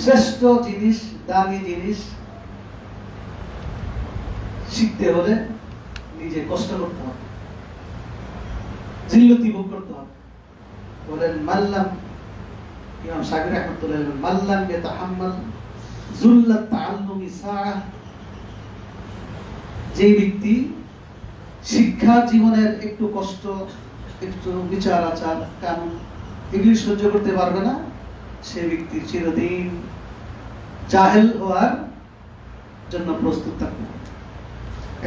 শ্রেষ্ঠ জিনিস, দামি জিনিস শিখতে হলে নিজে কষ্ট করতে হবে, জিল্লতি ভোগ করতে হবে। বলেন মাল্লাম, ইমাম শাফিঈ রাহমাতুল্লাহ আলাইহি, মাল্লাম ইয়াতাহাম্মাল যুল্লাত তাআল্লুমি সাআহ, যে ব্যক্তি শিক্ষা জীবনের একটু কষ্ট, একটু বিচার আচার কানুন এগুলি সহ্য করতে পারবে না, সে ব্যক্তি চিরদিন জাহেল হওয়ার জন্য প্রস্তুত থাকবে।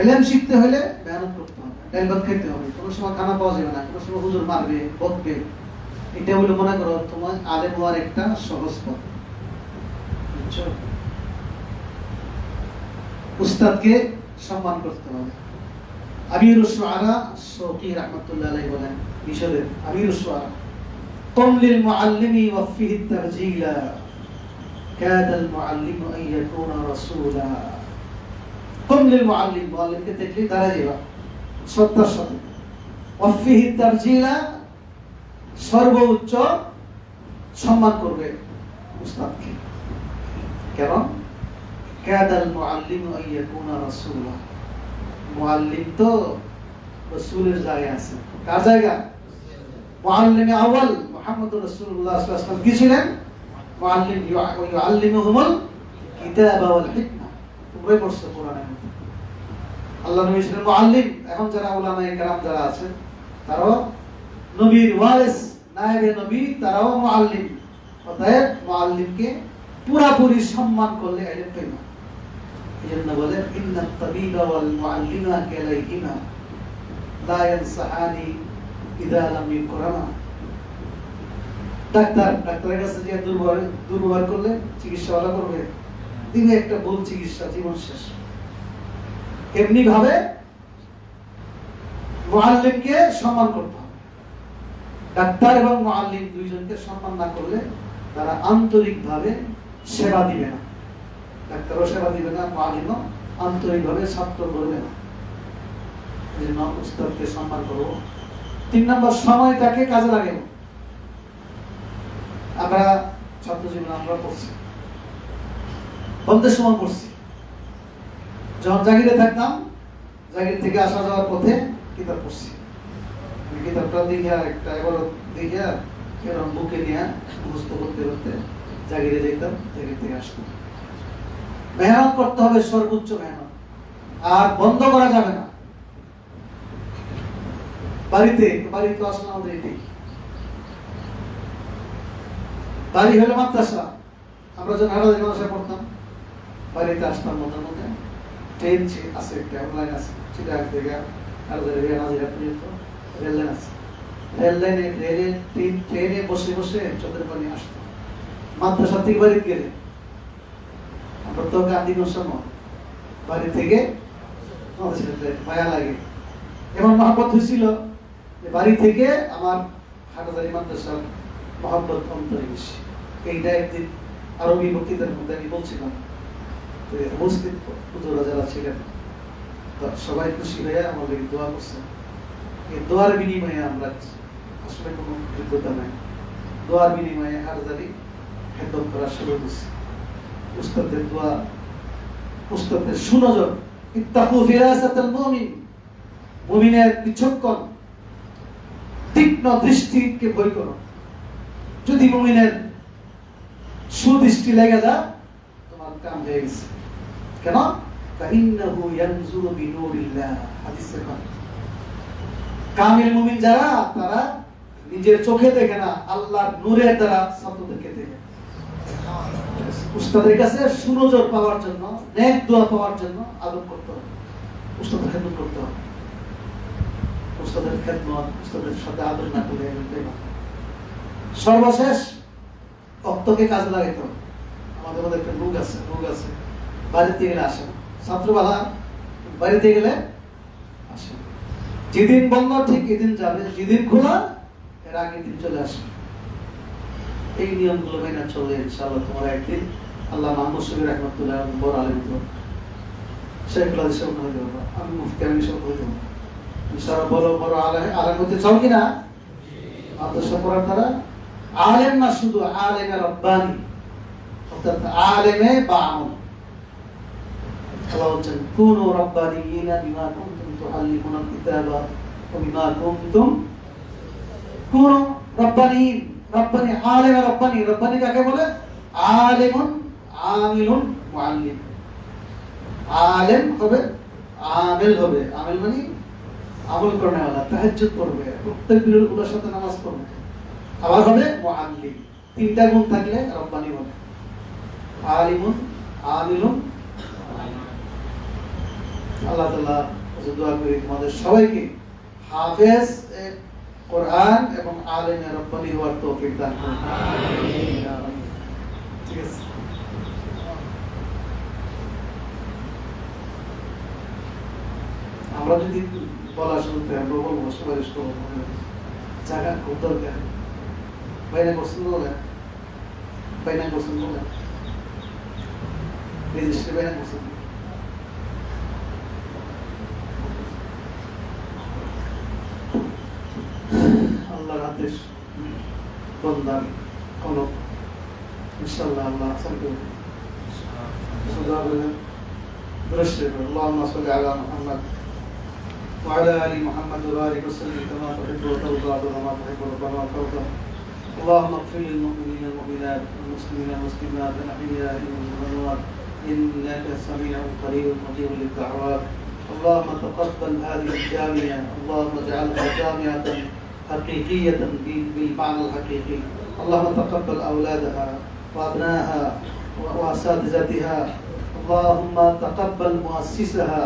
এলেম শিখতে হলে মেহনত করতে হবে, ডাল ভাত খেতে হবে, কোনো সময় খানা পাওয়া যাবে না, কোনো সময় হুজুর মারবে বকবে, এটা বলে মনে করো তোমার আলেম হওয়ার একটা সহজ পথ। বুঝছো? উস্তাদকে সম্মান করতে হবে। আমিরুশ শুআরা শৌকী রাহমাতুল্লাহ আলাইহি বলেন, মিশরের আমিরুশ শুআরা, قم للمعلم وفيه الترجيلا كاد المعلم أن يكون رسولا। قم للمعلم, মুআল্লিমকে দেখলে দাঁড়ায় যাবা শ্রদ্ধার সাথে, وفيه الترجيلا, সর্বোচ্চ সম্মান করবে উস্তাদকে। কেন? كاد المعلم أن يكون رسولا, মুআল্লিম তো রাসূলের জায়গায় আছে। কার জায়গা? মুআল্লিমে আউয়াল মুহাম্মদুর রাসূলুল্লাহ সাল্লাল্লাহু আলাইহি ওয়াসাল্লাম কি ছিলেন? মুআল্লিম, ইউআল্লিমুহুমুল কিতাবা ওয়াল হিকমা। তোমরাই পড়ছো কোরআনে, আল্লাহ নবী ছিলেন মুআল্লিম। এখন যারা উলামায়ে কেরাম যারা আছেন তারাও নবীর ওয়ারিস, নায়েবে নবী, তারাও মুআল্লিম। অতএব মুআল্লিমকে পুরোপুরি সম্মান করলে ইলম পাই না। এজন্য বলেন ইন্নাত তাবিবা ওয়াল মুআল্লিমা কালাইহিমা লা ইয়ানসাহানি ইদা লাম ইকরামা। ডাক্তারের কাছে যে দুর্ব্যবহার করলে চিকিৎসা ভালো করবে, দিনে একটা ভুল চিকিৎসা জীবন শেষ। এমনি ভাবে মুআল্লিমকে সম্মান করতে হবে। ডাক্তার এবং মুআল্লিম দুইজনকে সম্মান না করলে তারা আন্তরিকভাবে সেবা দিবে না। ডাক্তারও সেবা দিবে না, মুআল্লিমও আন্তরিকভাবে ছাত্র করবে না। এই জন্য উস্তাদকে সম্মান করবো। 3 নম্বর, সময়টাকে কাজে লাগাবো। আমরা ছাত্র জীবনে আমরা পড়ছি, বন্ধের সময় পড়ছি। যখন জাগিরে থাকতাম, জাগির থেকে আসা যাওয়ার পথে কিতাব পড়ছি। কিতাবটা দেখে একটা এবার দেখে এরকম বুকে নিয়ে মুখস্থ করতে করতে জাগিরে যেতাম, জাগির থেকে আসতাম। মেহনত করতে হবে, সর্বোচ্চ মেহনত, আর বন্ধ করা যাবে না। বাড়িতে আসলে আমাদের এটাই বাড়ি হলো মাদ্রাসা। আমরা যখন হাটাজারি মাদ্রাসায় পড়তাম, বাড়িতে আসতাম মধ্যে মধ্যে। ট্রেন আছে, একটা অনলাইন আছে, চিটাগাং থেকে হাটাজারি নাজিরা পর্যন্ত রেল লাইন আছে। ট্রেনে বসে বসে চোখের পানি আসতো। মাদ্রাসা থেকে বাড়িতে গেলে আমরা তো গান্ধীগঞ্জ সময় বাড়ি থেকে মায়া লাগে, এমন মহব্বত হয়েছিল যে বাড়ি থেকে আমার হাটাজারি মাদ্রাসার মহব্বত অন্তরে বেশি। এইটা একদিন আরবি বক্তৃতার মধ্যে আমি বলছিলাম, উপস্থিত হুজুররা যারা ছিলেন সবাই খুশি হয়ে আমাদের দোয়া করছেন। এই দোয়ার বিনিময়ে আমরা আসলে কোনো যোগ্যতা নাই, দোয়ার বিনিময়ে হাটাজারি খেদমত করা শুরু করছি। উস্তাদের দোয়া, উস্তাদের সুনজর, ইত্তাকু ফিরাসাতাল মুমিন, মুমিনের বিচক্ষণ তীক্ষ্ণ দৃষ্টিকে ভয় করো। যদি মুমিনের সুদৃষ্টি লেগে যায়, তোমার কাম হয়ে গেছে। কেন? ফাইন্নাহু ইয়ানজুরু বিনুরিল্লাহ, হাদিসে আছে। কামিল মুমিন যারা, তারা নিজের চোখে দেখে না, আল্লাহর নূরের দ্বারা ছাত্রদেরকে দেখে। উস্তাদের কাছে সুনজর পাওয়ার জন্য, নেক দোয়া পাওয়ার জন্য আদব করতে হবে, উস্তাদের খেদমত করতে হবে। উস্তাদের খেদমত, উস্তাদের সাথে আদর না করে সর্বশেষ অক্তকে কাজে লাগাইতে হবে। আমাদের মধ্যে একটা রোগ আছে, বাড়িতে গেলে আসে না। ছাত্রবেলা বাড়িতে গেলে আসে, যেদিন বন্ধ ঠিক এদিন যাবে, যেদিন খোলা এর আগের দিন চলে আসে। এই নিয়মগুলো মেনে চলে ইনশাআল্লাহ তোমরা একদিন আল্লাহ মাহমুদ শফি রাহমাতুল্লাহ বড় আলেম তো শেখুল হাদিস হইতে পারবা, আমি মুফতি আমি সব হইতে পারবো ইনশাআল্লাহ। বড় আলেম হইতে চাও কিনা? মাদ্রাসা পড়ার দ্বারা আলেম না, শুধু আলেম রব্বানি, অর্থাৎ আলেমে বা আমল। আল্লাহ বলছেন কুনু রাব্বানিয়িনা বিমা কুনতুম তুআল্লিমুনাল কিতাবা ওয়া বিমা কুনতুম কুনু রাব্বানিয়িন। রাব্বানি আলেম রাব্বানি, রাব্বানি কাকে বলে? আলিমুন আমিলুন মুআল্লিম। আলেম হবে, আমিল হবে। আমিল মানে আমল করনে वाला, তাহাজ্জুদ করবে, প্রত্যেক দিনের উলার সাথে নামাজ পড়বে। আবার হবে মুআল্লিম। তিনটা গুণ থাকলে রব্বানি বলে। আলিমুন আমিলুন। আল্লাহ তাআলা দোয়া করি তোমাদের সবাইকে হাফেজ কোরআন এবং আলেমে রব্বানি হওয়ার তৌফিক দান করুন। আমিন। ঠিক আছে। আমরা যদি বলা শুনতে আমরা বলবো সুপারিশ করবো, জায়গা খুব দরকার। বাইনা করছেন বলে, বাইনা করছেন বলে, রেজিস্ট্রি বাইনা করছেন। আল্লাহর আদেশ বন্দার কলম ইনশাআল্লাহ আল্লাহ আসান করবে। সুদা বলেন দৃষ্টি اللهم صل على محمد وعلى ال محمد وبارك وسلم كما تحب وترضى كما تحب ربنا وترضى. اللهم اغفر للمؤمنين والمؤمنات والمسلمين والمسلمات الاحياء منهم والاموات انك سميع قريب مجيب للدعوات. اللهم تقبل هذه الجامعه، اللهم اجعلها جامعه حقيقيه بالمعنى الحقيقي. اللهم تقبل اولادها وابنائها واساتذتها. اللهم تقبل مؤسسها